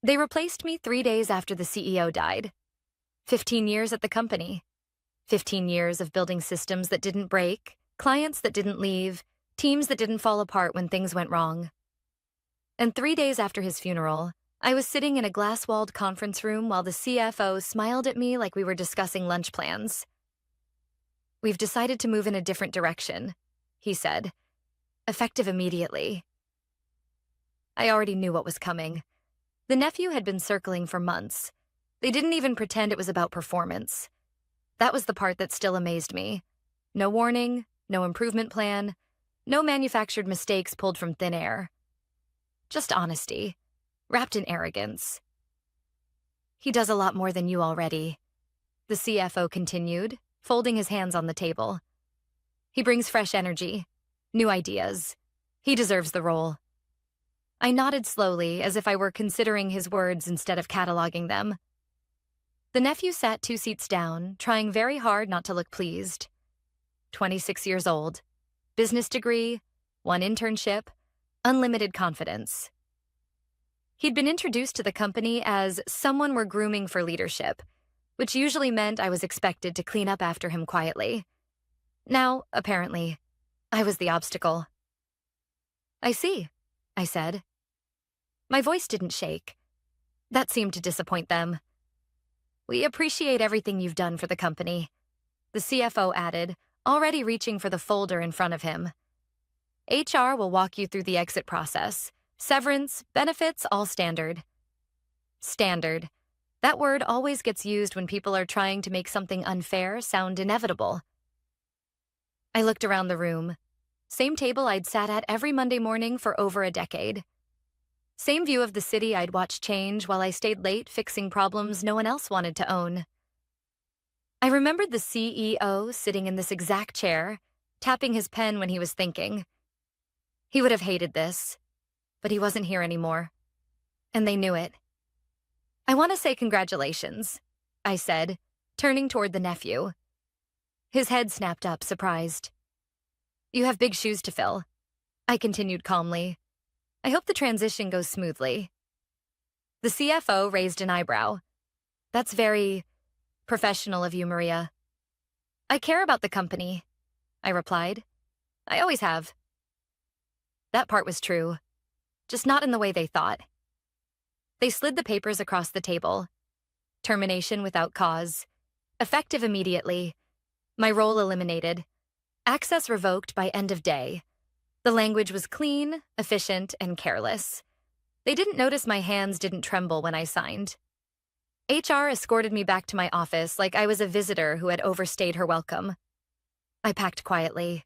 They replaced me 3 days after the CEO died. 15 years at the company. 15 years of building systems that didn't break, clients that didn't leave, teams that didn't fall apart when things went wrong. And 3 days after his funeral, I was sitting in a glass-walled conference room while the CFO smiled at me like we were discussing lunch plans. "We've decided to move in a different direction," he said, effective immediately. I already knew what was coming. The nephew had been circling for months. They didn't even pretend it was about performance. That was the part that still amazed me. No warning, no improvement plan, no manufactured mistakes pulled from thin air. Just honesty, wrapped in arrogance. "He does a lot more than you already," the CFO continued, folding his hands on the table. "He brings fresh energy, new ideas. He deserves the role." I nodded slowly, as if I were considering his words instead of cataloging them. The nephew sat 2 seats down, trying very hard not to look pleased. 26 years old, business degree, 1 internship, unlimited confidence. He'd been introduced to the company as someone we're grooming for leadership, which usually meant I was expected to clean up after him quietly. Now, apparently, I was the obstacle. "I see," I said. My voice didn't shake. That seemed to disappoint them. "We appreciate everything you've done for the company," the CFO added, already reaching for the folder in front of him. "HR will walk you through the exit process. Severance, benefits, all standard." Standard. That word always gets used when people are trying to make something unfair sound inevitable. I looked around the room. Same table I'd sat at every Monday morning for over a decade. Same view of the city I'd watched change while I stayed late fixing problems no one else wanted to own. I remembered the CEO sitting in this exact chair, tapping his pen when he was thinking. He would have hated this, but he wasn't here anymore. And they knew it. "I want to say congratulations," I said, turning toward the nephew. His head snapped up, surprised. "You have big shoes to fill," I continued calmly. "I hope the transition goes smoothly." The CFO raised an eyebrow. "That's very professional of you, Maria." "I care about the company," I replied. "I always have." That part was true, just not in the way they thought. They slid the papers across the table. Termination without cause. Effective immediately. My role eliminated. Access revoked by end of day. The language was clean, efficient, and careless. They didn't notice my hands didn't tremble when I signed. HR escorted me back to my office like I was a visitor who had overstayed her welcome. I packed quietly.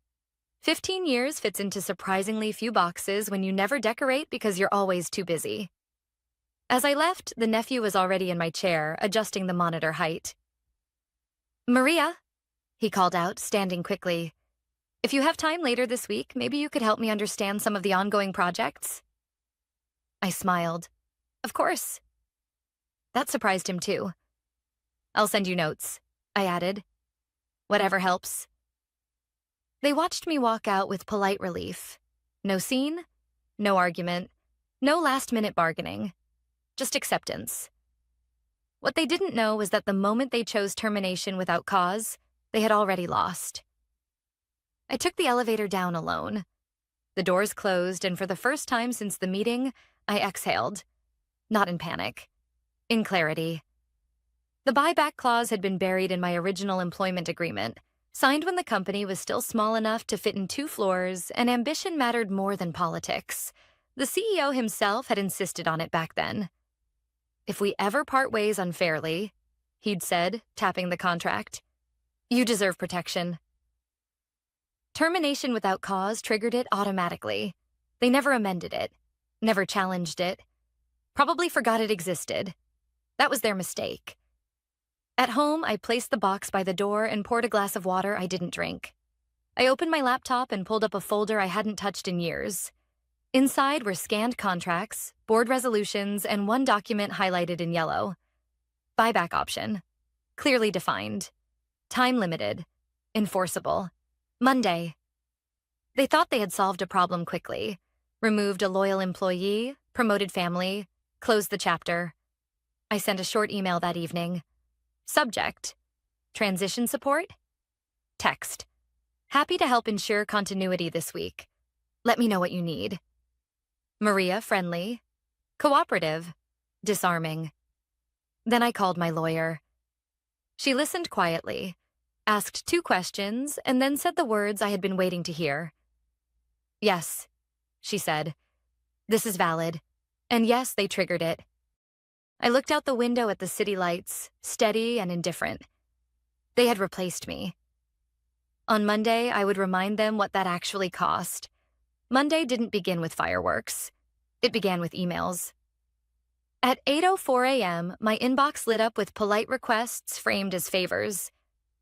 15 years fits into surprisingly few boxes when you never decorate because you're always too busy. As I left, the nephew was already in my chair, adjusting the monitor height. "Maria," he called out, standing quickly. "If you have time later this week, maybe you could help me understand some of the ongoing projects?" I smiled. "Of course." That surprised him too. "I'll send you notes," I added. "Whatever helps." They watched me walk out with polite relief. No scene, no argument, no last-minute bargaining. Just acceptance. What they didn't know was that the moment they chose termination without cause, they had already lost. I took the elevator down alone. The doors closed, and for the first time since the meeting, I exhaled. Not in panic. In clarity. The buyback clause had been buried in my original employment agreement, signed when the company was still small enough to fit in 2 floors, and ambition mattered more than politics. The CEO himself had insisted on it back then. "If we ever part ways unfairly," he'd said, tapping the contract, "you deserve protection." Termination without cause triggered it automatically. They never amended it, never challenged it, probably forgot it existed. That was their mistake. At home, I placed the box by the door and poured a glass of water I didn't drink. I opened my laptop and pulled up a folder I hadn't touched in years. Inside were scanned contracts, board resolutions, and one document highlighted in yellow. Buyback option. Clearly defined. Time limited. Enforceable. Monday. They thought they had solved a problem quickly. Removed a loyal employee, promoted family, Close the chapter. I sent a short email that evening. Subject: transition support? Text: happy to help ensure continuity this week. Let me know what you need. Maria, friendly. Cooperative. Disarming. Then I called my lawyer. She listened quietly, asked 2 questions, and then said the words I had been waiting to hear. Yes, she said. This is valid. And yes, they triggered it. I looked out the window at the city lights, steady and indifferent. They had replaced me. On Monday, I would remind them what that actually cost. Monday didn't begin with fireworks. It began with emails. At 8:04 a.m., my inbox lit up with polite requests framed as favors.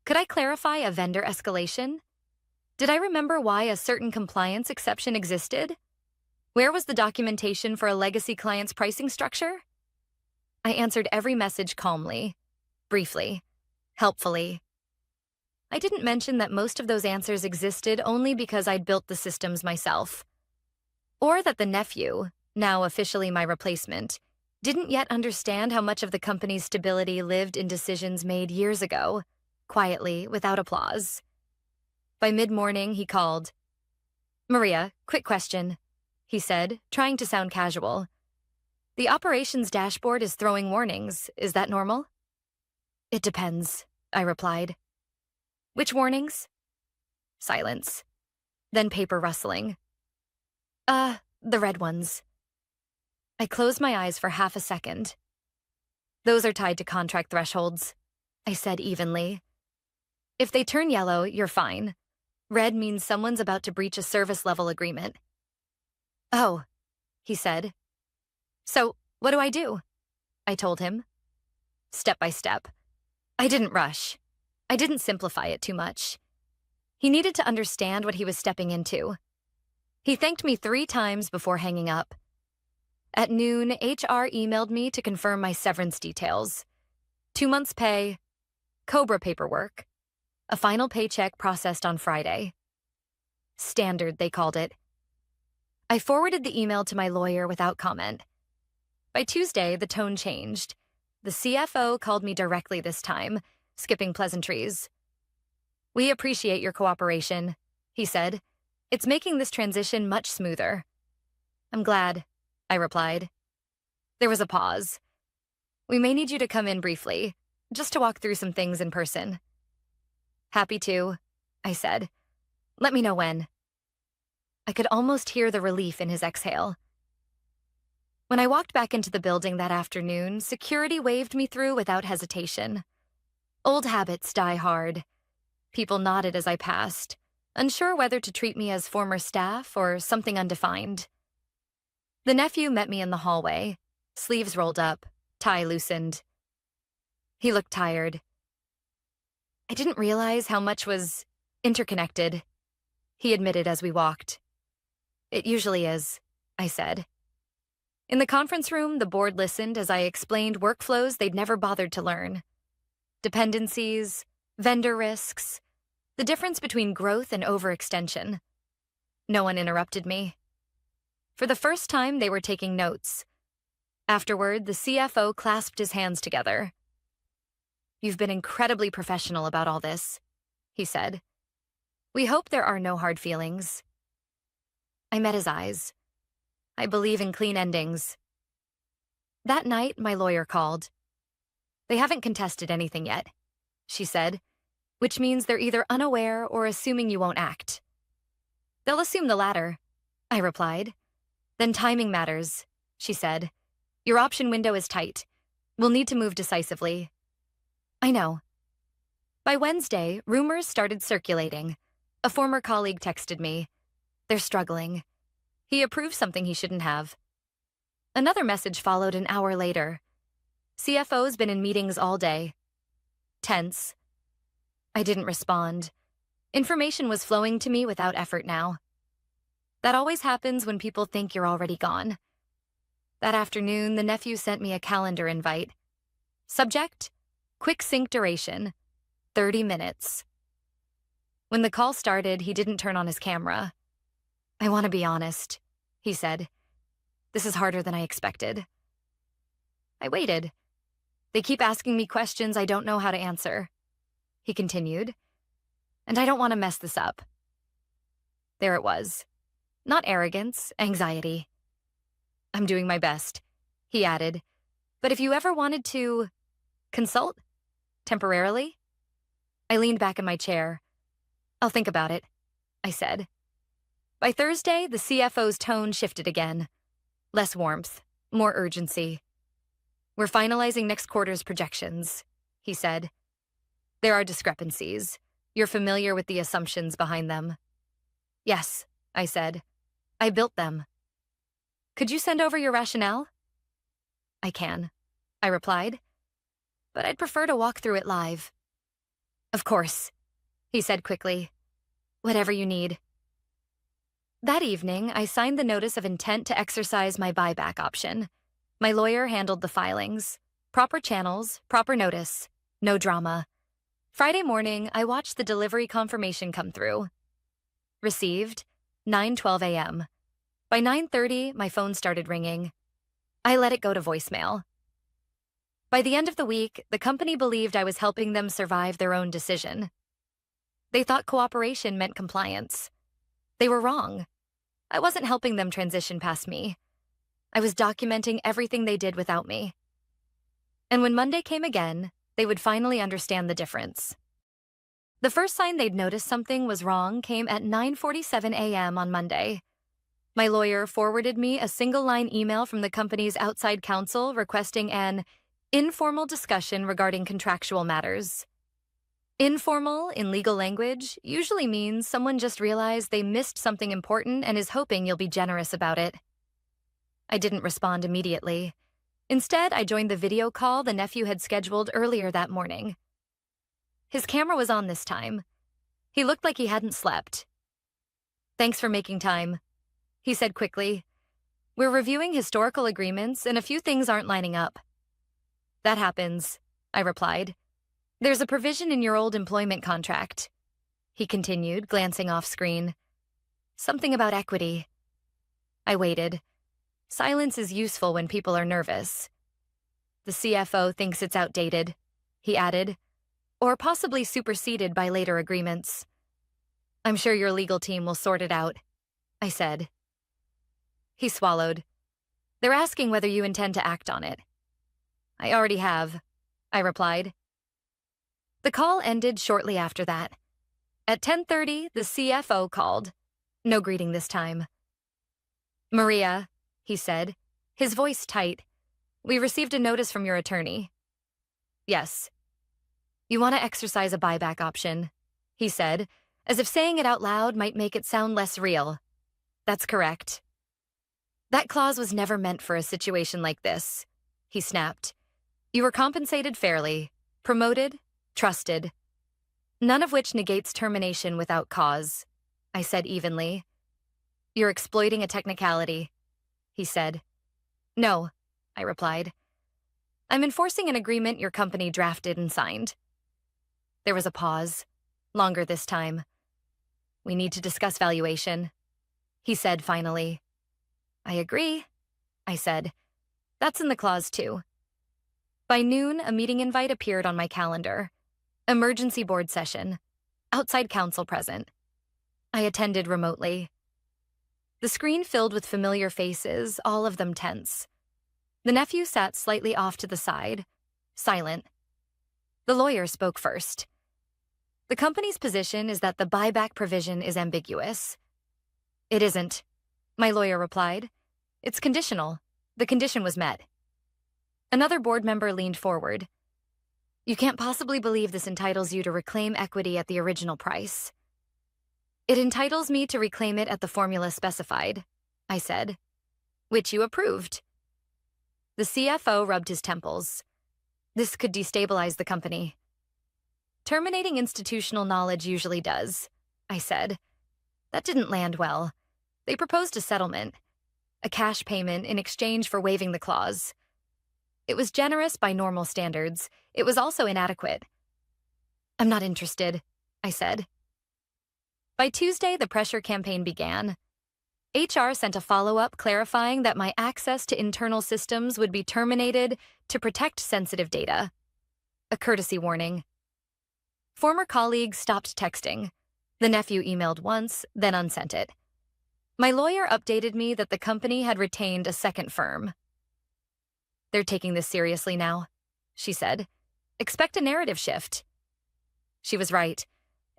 Could I clarify a vendor escalation? Did I remember why a certain compliance exception existed? Where was the documentation for a legacy client's pricing structure? I answered every message calmly, briefly, helpfully. I didn't mention that most of those answers existed only because I'd built the systems myself. Or that the nephew, now officially my replacement, didn't yet understand how much of the company's stability lived in decisions made years ago, quietly, without applause. By mid-morning, he called. Maria, quick question, he said, trying to sound casual. The operations dashboard is throwing warnings. Is that normal? It depends, I replied. Which warnings? Silence. Then paper rustling. The red ones. I closed my eyes for half a second. Those are tied to contract thresholds, I said evenly. If they turn yellow, you're fine. Red means someone's about to breach a service level agreement. Oh, he said. So, what do I do? I told him. Step by step. I didn't rush. I didn't simplify it too much. He needed to understand what he was stepping into. He thanked me 3 times before hanging up. At noon, HR emailed me to confirm my severance details. 2 months' pay, COBRA paperwork, a final paycheck processed on Friday. Standard, they called it. I forwarded the email to my lawyer without comment. By Tuesday, the tone changed. The CFO called me directly this time, skipping pleasantries. We appreciate your cooperation, he said. It's making this transition much smoother. I'm glad, I replied. There was a pause. We may need you to come in briefly, just to walk through some things in person. Happy to, I said. Let me know when. I could almost hear the relief in his exhale. When I walked back into the building that afternoon, security waved me through without hesitation. Old habits die hard. People nodded as I passed, unsure whether to treat me as former staff or something undefined. The nephew met me in the hallway, sleeves rolled up, tie loosened. He looked tired. I didn't realize how much was interconnected, he admitted as we walked. It usually is, I said. In the conference room, the board listened as I explained workflows they'd never bothered to learn. Dependencies, vendor risks, the difference between growth and overextension. No one interrupted me. For the first time, they were taking notes. Afterward, the CFO clasped his hands together. You've been incredibly professional about all this, he said. We hope there are no hard feelings. I met his eyes. I believe in clean endings. That night, my lawyer called. They haven't contested anything yet, she said, which means they're either unaware or assuming you won't act. They'll assume the latter, I replied. Then timing matters, she said. Your option window is tight. We'll need to move decisively. I know. By Wednesday, rumors started circulating. A former colleague texted me. They're struggling. He approved something he shouldn't have. Another message followed an hour later. CFO's been in meetings all day. Tense. I didn't respond. Information was flowing to me without effort now. That always happens when people think you're already gone. That afternoon, the nephew sent me a calendar invite. Subject: quick sync duration, 30 minutes. When the call started, he didn't turn on his camera. I want to be honest, he said. This is harder than I expected. I waited. They keep asking me questions I don't know how to answer, he continued, and I don't want to mess this up. There it was. Not arrogance, anxiety. I'm doing my best, he added, but if you ever wanted to consult temporarily? I leaned back in my chair. I'll think about it, I said. By Thursday, the CFO's tone shifted again. Less warmth, more urgency. We're finalizing next quarter's projections, he said. There are discrepancies. You're familiar with the assumptions behind them. Yes, I said. I built them. Could you send over your rationale? I can, I replied, but I'd prefer to walk through it live. Of course, he said quickly. Whatever you need. That evening, I signed the notice of intent to exercise my buyback option. My lawyer handled the filings. Proper channels, proper notice. No drama. Friday morning, I watched the delivery confirmation come through. Received, 9:12 a.m. By 9:30, my phone started ringing. I let it go to voicemail. By the end of the week, the company believed I was helping them survive their own decision. They thought cooperation meant compliance. They were wrong. I wasn't helping them transition past me. I was documenting everything they did without me. And when Monday came again, they would finally understand the difference. The first sign they'd noticed something was wrong came at 9:47 a.m. on Monday. My lawyer forwarded me a single-line email from the company's outside counsel requesting an informal discussion regarding contractual matters. Informal, in legal language, usually means someone just realized they missed something important and is hoping you'll be generous about it. I didn't respond immediately. Instead, I joined the video call the nephew had scheduled earlier that morning. His camera was on this time. He looked like he hadn't slept. Thanks for making time, he said quickly. We're reviewing historical agreements and a few things aren't lining up. That happens, I replied. There's a provision in your old employment contract, he continued, glancing off screen. Something about equity. I waited. Silence is useful when people are nervous. The CFO thinks it's outdated, he added, or possibly superseded by later agreements. I'm sure your legal team will sort it out, I said. He swallowed. They're asking whether you intend to act on it. I already have, I replied. The call ended shortly after that. At 10:30, the CFO called. No greeting this time. Maria, he said, his voice tight. We received a notice from your attorney. Yes. You want to exercise a buyback option, he said, as if saying it out loud might make it sound less real. That's correct. That clause was never meant for a situation like this, he snapped. You were compensated fairly, promoted, trusted. None of which negates termination without cause, I said evenly. You're exploiting a technicality, he said. No, I replied. I'm enforcing an agreement your company drafted and signed. There was a pause, longer this time. We need to discuss valuation, he said finally. I agree, I said. That's in the clause too. By noon, a meeting invite appeared on my calendar. Emergency board session. Outside counsel present. I attended remotely. The screen filled with familiar faces, all of them tense. The nephew sat slightly off to the side, silent. The lawyer spoke first. The company's position is that the buyback provision is ambiguous. It isn't, my lawyer replied. It's conditional. The condition was met. Another board member leaned forward. You can't possibly believe this entitles you to reclaim equity at the original price. It entitles me to reclaim it at the formula specified, I said, which you approved. The CFO rubbed his temples. This could destabilize the company. Terminating institutional knowledge usually does, I said. That didn't land well. They proposed a settlement, a cash payment in exchange for waiving the clause. It was generous by normal standards. It was also inadequate. I'm not interested, I said. By Tuesday, the pressure campaign began. HR sent a follow-up clarifying that my access to internal systems would be terminated to protect sensitive data. A courtesy warning. Former colleagues stopped texting. The nephew emailed once, then unsent it. My lawyer updated me that the company had retained a second firm. "They're taking this seriously now," she said. "Expect a narrative shift." She was right.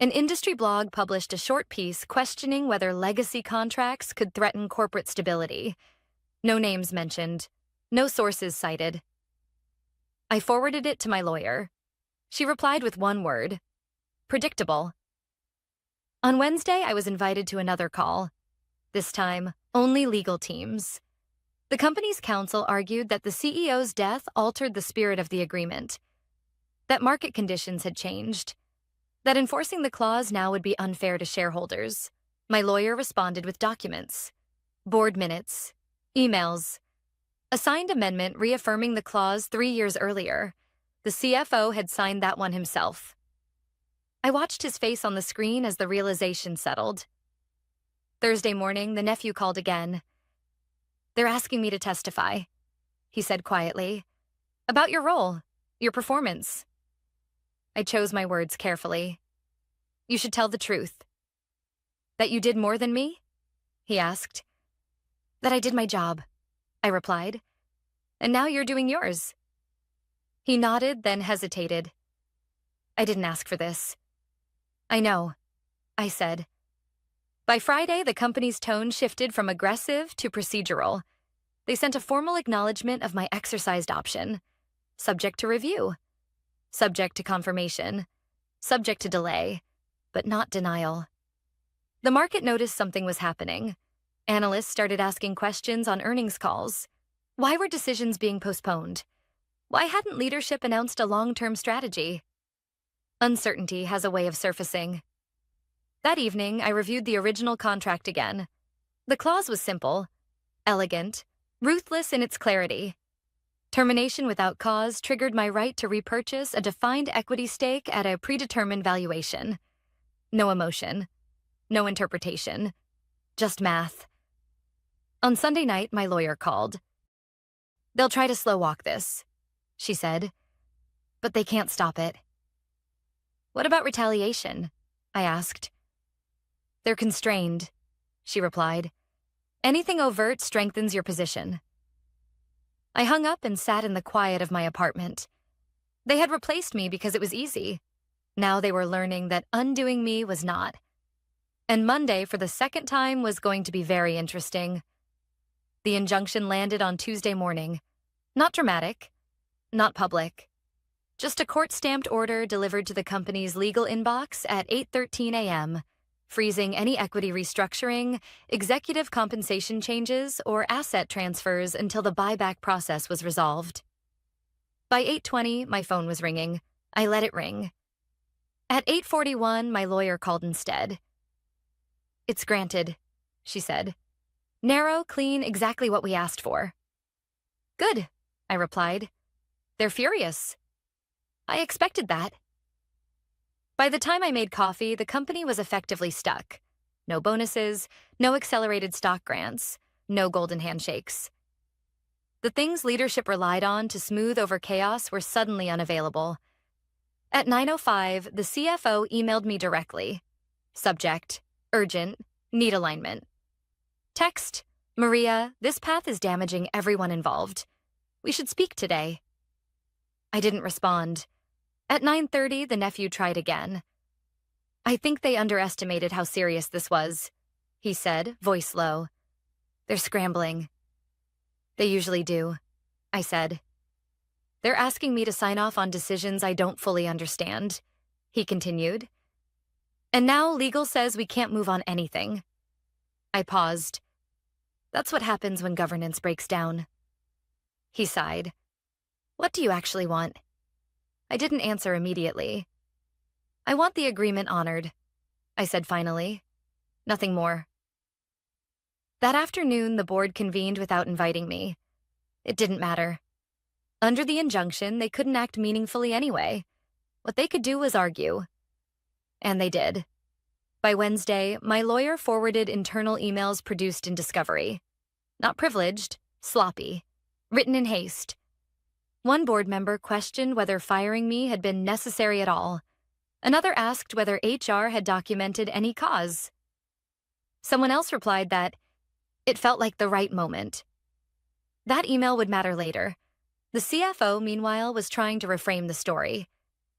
An industry blog published a short piece questioning whether legacy contracts could threaten corporate stability. No names mentioned, no sources cited. I forwarded it to my lawyer. She replied with one word: predictable. On Wednesday, I was invited to another call. This time, only legal teams. The company's counsel argued that the CEO's death altered the spirit of the agreement, that market conditions had changed, that enforcing the clause now would be unfair to shareholders. My lawyer responded with documents, board minutes, emails, a signed amendment reaffirming the clause 3 years earlier. The CFO had signed that one himself. I watched his face on the screen as the realization settled. Thursday morning, the nephew called again. "They're asking me to testify," he said quietly, "about your role, your performance." I chose my words carefully. "You should tell the truth." "That you did more than me?" he asked. "That I did my job," I replied. "And now you're doing yours." He nodded, then hesitated. "I didn't ask for this." "I know," I said. By Friday, the company's tone shifted from aggressive to procedural. They sent a formal acknowledgement of my exercised option, subject to review, subject to confirmation, subject to delay, but not denial. The market noticed something was happening. Analysts started asking questions on earnings calls. Why were decisions being postponed? Why hadn't leadership announced a long-term strategy? Uncertainty has a way of surfacing. That evening, I reviewed the original contract again. The clause was simple, elegant, ruthless in its clarity. Termination without cause triggered my right to repurchase a defined equity stake at a predetermined valuation. No emotion, no interpretation, just math. On Sunday night, my lawyer called. "They'll try to slow walk this," she said, "but they can't stop it." "What about retaliation?" I asked. "They're constrained," she replied. "Anything overt strengthens your position." I hung up and sat in the quiet of my apartment. They had replaced me because it was easy. Now they were learning that undoing me was not. And Monday, for the second time, was going to be very interesting. The injunction landed on Tuesday morning. Not dramatic, not public. Just a court-stamped order delivered to the company's legal inbox at 8:13 a.m., freezing any equity restructuring, executive compensation changes, or asset transfers until the buyback process was resolved. By 8:20, my phone was ringing. I let it ring. At 8:41, my lawyer called instead. "It's granted," she said. "Narrow, clean, exactly what we asked for." "Good," I replied. "They're furious." "I expected that." By the time I made coffee, the company was effectively stuck. No bonuses, no accelerated stock grants, no golden handshakes. The things leadership relied on to smooth over chaos were suddenly unavailable. At 9:05, the CFO emailed me directly. Subject: urgent, need alignment. Text: "Maria, this path is damaging everyone involved. We should speak today." I didn't respond. At 9:30, the nephew tried again. "I think they underestimated how serious this was," he said, voice low. "They're scrambling." "They usually do," I said. "They're asking me to sign off on decisions I don't fully understand," he continued. "And now legal says we can't move on anything." I paused. "That's what happens when governance breaks down." He sighed. "What do you actually want?" I didn't answer immediately. "I want the agreement honored," I said finally. "Nothing more." That afternoon, the board convened without inviting me. It didn't matter. Under the injunction, they couldn't act meaningfully anyway. What they could do was argue. And they did. By Wednesday, my lawyer forwarded internal emails produced in Discovery. Not privileged, sloppy, written in haste. One board member questioned whether firing me had been necessary at all. Another asked whether HR had documented any cause. Someone else replied that it felt like the right moment. That email would matter later. The CFO, meanwhile, was trying to reframe the story.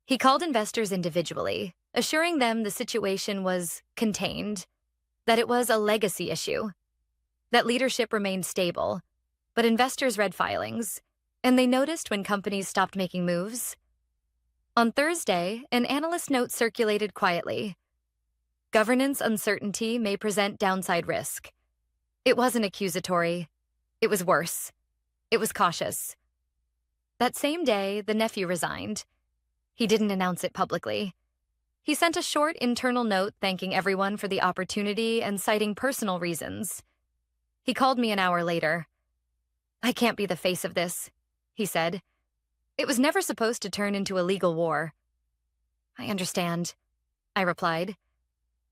He called investors individually, assuring them the situation was contained, that it was a legacy issue, that leadership remained stable, but investors read filings, and they noticed when companies stopped making moves. On Thursday, an analyst note circulated quietly. Governance uncertainty may present downside risk. It wasn't accusatory. It was worse. It was cautious. That same day, the nephew resigned. He didn't announce it publicly. He sent a short internal note thanking everyone for the opportunity and citing personal reasons. He called me an hour later. "I can't be the face of this," he said. "It was never supposed to turn into a legal war." "I understand," I replied.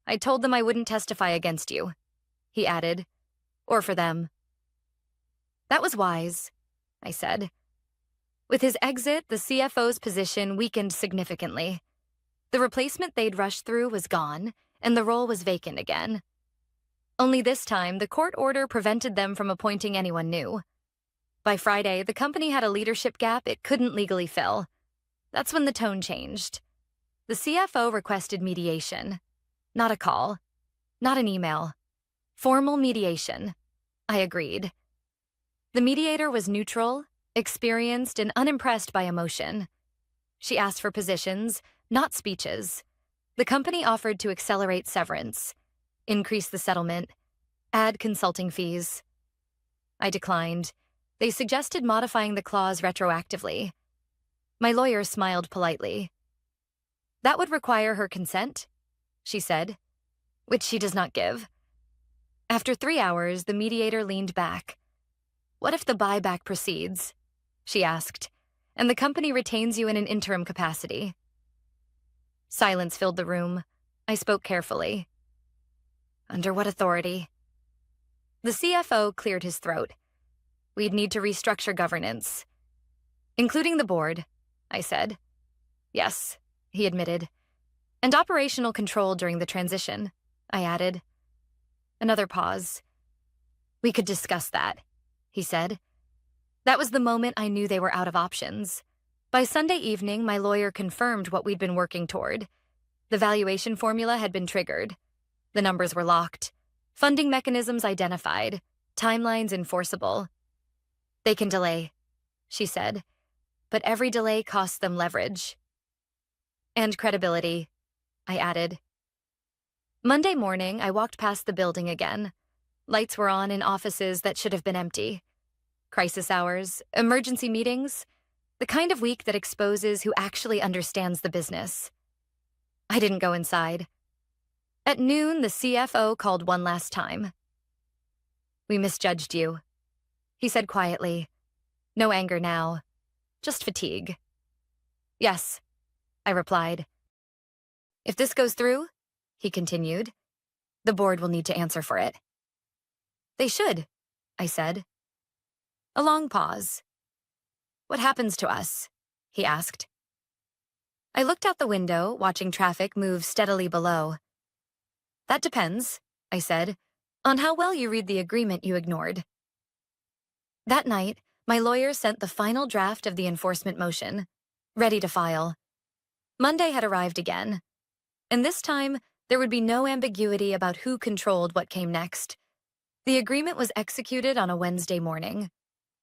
"I told them I wouldn't testify against you," he added, "or for them." "That was wise," I said. With his exit, the CFO's position weakened significantly. The replacement they'd rushed through was gone, and the role was vacant again. Only this time, the court order prevented them from appointing anyone new. By Friday, the company had a leadership gap it couldn't legally fill. That's when the tone changed. The CFO requested mediation. Not a call. Not an email. Formal mediation. I agreed. The mediator was neutral, experienced, and unimpressed by emotion. She asked for positions, not speeches. The company offered to accelerate severance, increase the settlement, add consulting fees. I declined. They suggested modifying the clause retroactively. My lawyer smiled politely. "That would require her consent," she said, "which she does not give." After 3 hours, the mediator leaned back. "What if the buyback proceeds?" she asked, "and the company retains you in an interim capacity?" Silence filled the room. I spoke carefully. "Under what authority?" The CFO cleared his throat. "We'd need to restructure governance." "Including the board," I said. "Yes," he admitted. "And operational control during the transition," I added. Another pause. "We could discuss that," he said. That was the moment I knew they were out of options. By Sunday evening, my lawyer confirmed what we'd been working toward. The valuation formula had been triggered. The numbers were locked. Funding mechanisms identified. Timelines enforceable. "They can delay," she said. "But every delay costs them leverage." "And credibility," I added. Monday morning, I walked past the building again. Lights were on in offices that should have been empty. Crisis hours, emergency meetings, the kind of week that exposes who actually understands the business. I didn't go inside. At noon, the CFO called one last time. "We misjudged you," he said quietly. No anger now, just fatigue. "Yes," I replied. "If this goes through," he continued, "the board will need to answer for it." "They should," I said. A long pause. "What happens to us?" he asked. I looked out the window, watching traffic move steadily below. "That depends," I said, "on how well you read the agreement you ignored." That night, my lawyer sent the final draft of the enforcement motion, ready to file. Monday had arrived again, and this time there would be no ambiguity about who controlled what came next. The agreement was executed on a Wednesday morning.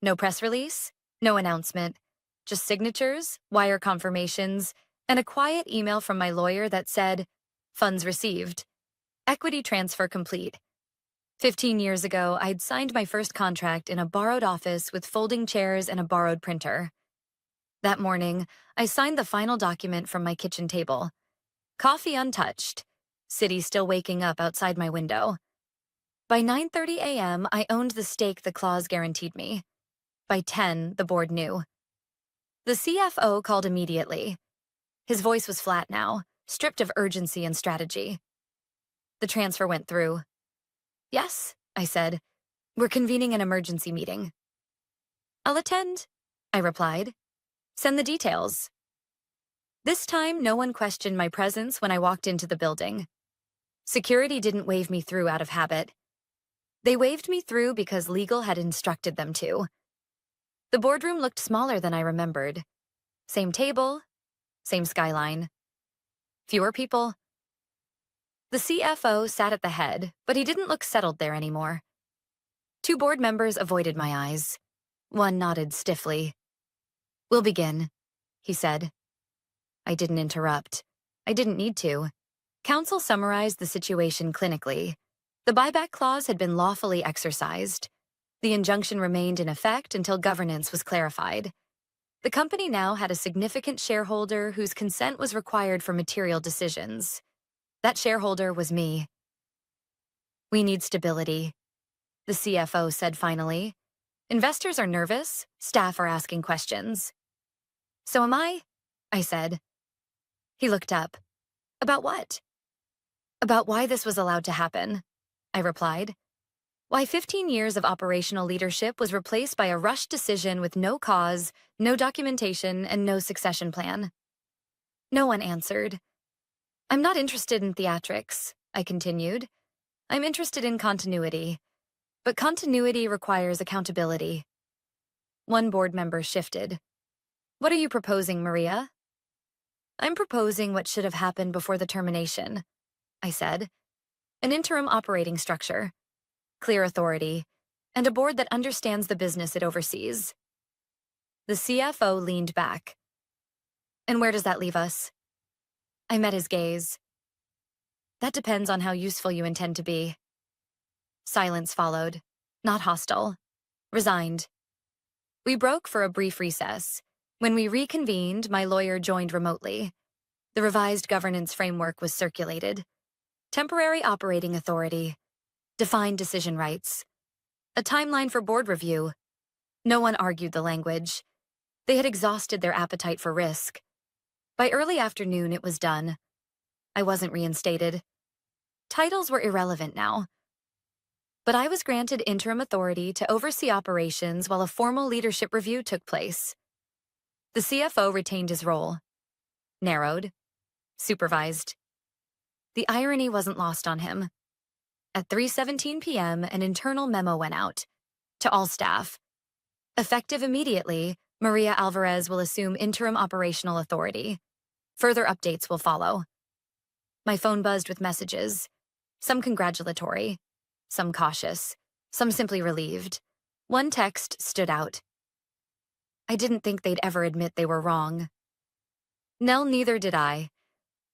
No press release, no announcement, just signatures, wire confirmations, and a quiet email from my lawyer that said, "Funds received. Equity transfer complete." 15 years ago, I'd signed my first contract in a borrowed office with folding chairs and a borrowed printer. That morning, I signed the final document from my kitchen table. Coffee untouched. City still waking up outside my window. By 9:30 a.m., I owned the stake the clause guaranteed me. By 10, the board knew. The CFO called immediately. His voice was flat now, stripped of urgency and strategy. The transfer went through. Yes, I said. We're convening an emergency meeting. I'll attend, I replied. Send the details. This time, no one questioned my presence when I walked into the building. Security didn't wave me through out of habit. They waved me through because legal had instructed them to. The boardroom looked smaller than I remembered. Same table, same skyline. Fewer people. The CFO sat at the head, but he didn't look settled there anymore. Two board members avoided my eyes. One nodded stiffly. We'll begin, he said. I didn't interrupt. I didn't need to. Counsel summarized the situation clinically. The buyback clause had been lawfully exercised. The injunction remained in effect until governance was clarified. The company now had a significant shareholder whose consent was required for material decisions. That shareholder was me. We need stability, the CFO said finally. Investors are nervous, staff are asking questions. So am I said. He looked up. About what? About why this was allowed to happen, I replied. Why 15 years of operational leadership was replaced by a rushed decision with no cause, no documentation, and no succession plan. No one answered. I'm not interested in theatrics, I continued. I'm interested in continuity. But continuity requires accountability. One board member shifted. What are you proposing, Maria? I'm proposing what should have happened before the termination, I said. An interim operating structure, clear authority, and a board that understands the business it oversees. The CFO leaned back. And where does that leave us? I met his gaze. That depends on how useful you intend to be. Silence followed, not hostile, resigned. We broke for a brief recess. When we reconvened, my lawyer joined remotely. The revised governance framework was circulated. Temporary operating authority, defined decision rights, a timeline for board review. No one argued the language. They had exhausted their appetite for risk. By early afternoon, it was done. I wasn't reinstated. Titles were irrelevant now. But I was granted interim authority to oversee operations while a formal leadership review took place. The CFO retained his role. Narrowed. Supervised. The irony wasn't lost on him. At 3:17 p.m., an internal memo went out. To all staff. Effective immediately, Maria Alvarez will assume interim operational authority. Further updates will follow. My phone buzzed with messages. Some congratulatory. Some cautious. Some simply relieved. One text stood out. I didn't think they'd ever admit they were wrong. No, neither did I.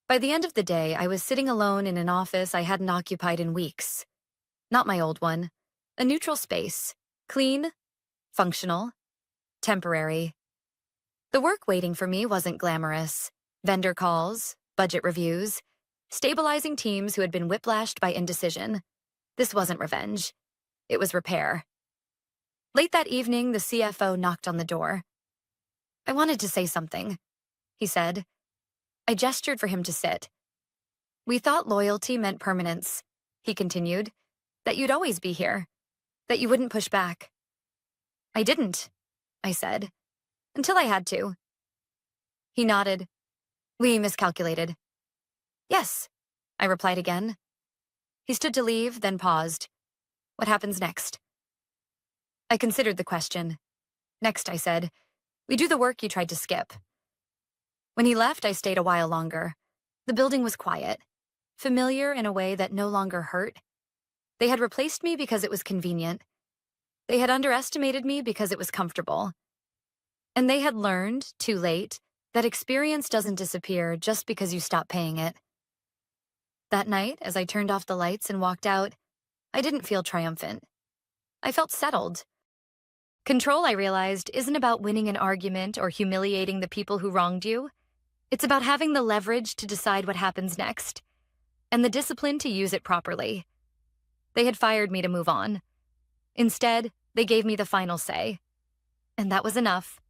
By the end of the day, I was sitting alone in an office I hadn't occupied in weeks. Not my old one. A neutral space. Clean, functional, temporary. The work waiting for me wasn't glamorous. Vendor calls, budget reviews, stabilizing teams who had been whiplashed by indecision. This wasn't revenge. It was repair. Late that evening, the CFO knocked on the door. I wanted to say something, he said. I gestured for him to sit. We thought loyalty meant permanence, he continued, that you'd always be here, that you wouldn't push back. I didn't, I said, until I had to. He nodded. We miscalculated. Yes, I replied again. He stood to leave, then paused. What happens next? I considered the question. Next, I said, we do the work you tried to skip. When he left, I stayed a while longer. The building was quiet, familiar in a way that no longer hurt. They had replaced me because it was convenient. They had underestimated me because it was comfortable. And they had learned, too late, that experience doesn't disappear just because you stop paying it. That night, as I turned off the lights and walked out, I didn't feel triumphant. I felt settled. Control, I realized, isn't about winning an argument or humiliating the people who wronged you. It's about having the leverage to decide what happens next, and the discipline to use it properly. They had fired me to move on. Instead, they gave me the final say. And that was enough.